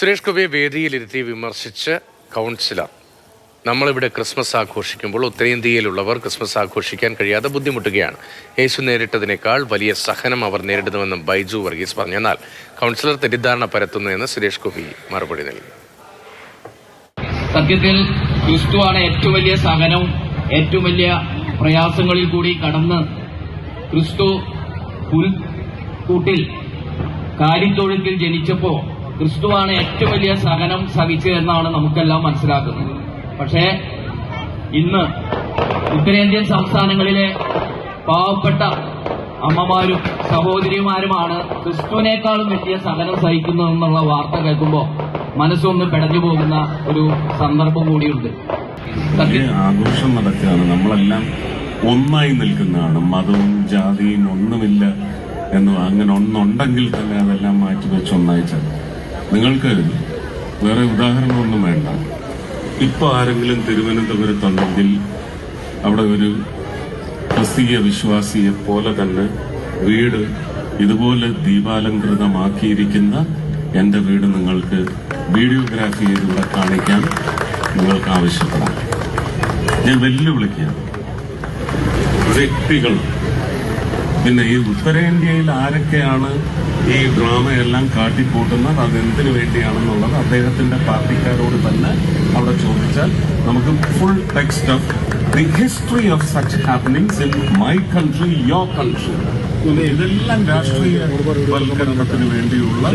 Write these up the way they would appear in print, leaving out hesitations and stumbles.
സുരേഷ് ഗോപിയെ വേദിയിലിരുത്തി വിമർശിച്ച് കൗൺസിലർ നമ്മളിവിടെ ക്രിസ്മസ് ആഘോഷിക്കുമ്പോൾ ഉത്തരേന്ത്യയിലുള്ളവർ ക്രിസ്മസ് ആഘോഷിക്കാൻ കഴിയാതെ ബുദ്ധിമുട്ടുകയാണ്. യേശു നേരിട്ടതിനേക്കാൾ വലിയ സഹനം അവർ നേരിടുന്നുവെന്നും ബൈജു വർഗീസ് പറഞ്ഞു. എന്നാൽ കൗൺസിലർ തെറ്റിദ്ധാരണ പരത്തുന്നു എന്ന് സുരേഷ് ഗോപി മറുപടി നൽകി. സത്യത്തിൽ ക്രിസ്തുവാണ് ഏറ്റവും വലിയ സഹനവും ഏറ്റവും വലിയ പ്രയാസങ്ങളിൽ കൂടി കടന്ന് ക്രിസ്തു പുൽക്കൂട്ടിൽ കാലിത്തൊഴുത്തിൽ ജനിച്ചപ്പോ ക്രിസ്തുവാണ് ഏറ്റവും വലിയ സഹനം സഹിച്ചതെന്നാണ് നമുക്കെല്ലാം മനസ്സിലാക്കുന്നത്. പക്ഷേ ഇന്ന് ഉത്തരേന്ത്യൻ സംസ്ഥാനങ്ങളിലെ പാവപ്പെട്ട അമ്മമാരും സഹോദരിമാരുമാണ് ക്രിസ്തുവിനേക്കാളും വലിയ സഹനം സഹിക്കുന്നതെന്നുള്ള വാർത്ത കേൾക്കുമ്പോൾ മനസ്സൊന്ന് പിടഞ്ഞു പോകുന്ന ഒരു സന്ദർഭം കൂടിയുണ്ട്. ആഘോഷം നടക്കുകയാണ്, നമ്മളെല്ലാം ഒന്നായി നിൽക്കുന്നതാണ്, മതവും ജാതിയും ഒന്നുമില്ല എന്ന് അങ്ങനെ ഒന്നുണ്ടെങ്കിൽ തന്നെ അതെല്ലാം മാറ്റിവെച്ച് ഒന്നായിച്ചാൽ നിങ്ങൾക്ക് വേറെ ഉദാഹരണമൊന്നും വേണ്ട. ഇപ്പൊ ആരെങ്കിലും തിരുവനന്തപുരത്തുണ്ടെങ്കിൽ അവിടെ ഒരു ക്രിസ്തീയ വിശ്വാസിയെ പോലെ തന്നെ വീട് ഇതുപോലെ ദീപാലങ്കൃതമാക്കിയിരിക്കുന്ന എന്റെ വീട് നിങ്ങൾക്ക് വീഡിയോഗ്രാഫി ചെയ്തിവിടെ കാണിക്കാൻ നിങ്ങൾക്ക് ആവശ്യപ്പെടാം. ഞാൻ വെല്ലുവിളിക്കുകയാണ് വ്യക്തികൾ. പിന്നെ ഈ ഉത്തരേന്ത്യയിൽ ആരൊക്കെയാണ് ഈ ഡ്രാമയെല്ലാം കാട്ടിക്കൂട്ടുന്നത്, അതെന്തിനു വേണ്ടിയാണെന്നുള്ളത് അദ്ദേഹത്തിന്റെ പാർട്ടിക്കാരോട് തന്നെ അവിടെ ചോദിച്ചാൽ നമുക്ക് full text of the history of such happenings in my country, your country. ഇതെല്ലാം രാഷ്ട്രീയവൽക്കരണത്തിന് വേണ്ടിയുള്ള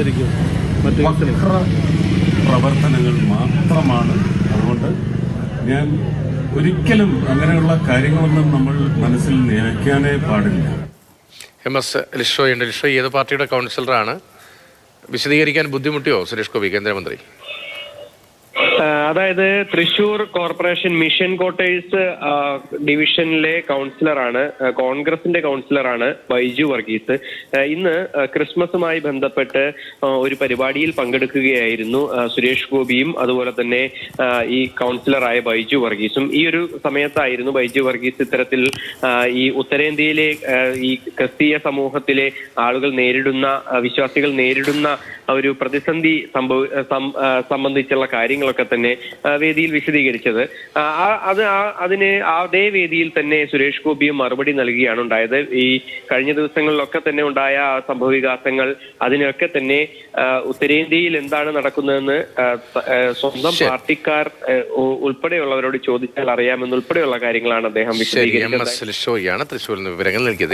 പ്രവർത്തനങ്ങൾ മാത്രമാണ്. അതുകൊണ്ട് ഞാൻ ഒരിക്കലും അങ്ങനെയുള്ള കാര്യങ്ങളൊന്നും നമ്മൾ മനസ്സിൽ നിയമിക്കാനേ പാടില്ല. MS ലിഷോയുണ്ട്. ലിഷോ ഏത് പാർട്ടിയുടെ കൗൺസിലറാണ്? വിശദീകരിക്കാൻ ബുദ്ധിമുട്ടിയോ സുരേഷ് ഗോപി കേന്ദ്രമന്ത്രി? അതായത് തൃശൂർ കോർപ്പറേഷൻ മിഷൻ ക്വാർട്ടേഴ്സ് ഡിവിഷനിലെ കൗൺസിലറാണ്, കോൺഗ്രസിന്റെ കൗൺസിലറാണ് ബൈജു വർഗീസ്. ഇന്ന് ക്രിസ്മസുമായി ബന്ധപ്പെട്ട് ഒരു പരിപാടിയിൽ പങ്കെടുക്കുകയായിരുന്നു സുരേഷ് ഗോപിയും അതുപോലെ തന്നെ ഈ കൗൺസിലറായ ബൈജു വർഗീസും. ഈ ഒരു സമയത്തായിരുന്നു ബൈജു വർഗീസ് ഇത്തരത്തിൽ ഈ ഉത്തരേന്ത്യയിലെ ഈ ക്രിസ്തീയ സമൂഹത്തിലെ ആളുകൾ നേരിടുന്ന, വിശ്വാസികൾ നേരിടുന്ന ഒരു പ്രതിസന്ധി സംബന്ധിച്ചുള്ള കാര്യങ്ങളൊക്കെ തന്നെ വേദിയിൽ വിശദീകരിച്ചത്. അതിന് അതേ വേദിയിൽ തന്നെ സുരേഷ് ഗോപിയും മറുപടി നൽകുകയാണ് ഉണ്ടായത്. ഈ കഴിഞ്ഞ ദിവസങ്ങളിലൊക്കെ തന്നെ ഉണ്ടായ സംഭവവികാസങ്ങൾ, അതിനൊക്കെ തന്നെ ഉത്തരേന്ത്യയിൽ എന്താണ് നടക്കുന്നതെന്ന് സ്വന്തം പാർട്ടിക്കാർ ഉൾപ്പെടെയുള്ളവരോട് ചോദിച്ചാൽ അറിയാമെന്നുൾപ്പെടെയുള്ള കാര്യങ്ങളാണ് അദ്ദേഹം വിശദീകരിച്ചത്. തൃശ്ശൂരിൽ നിന്ന് വിവരങ്ങൾ നൽകിയത്.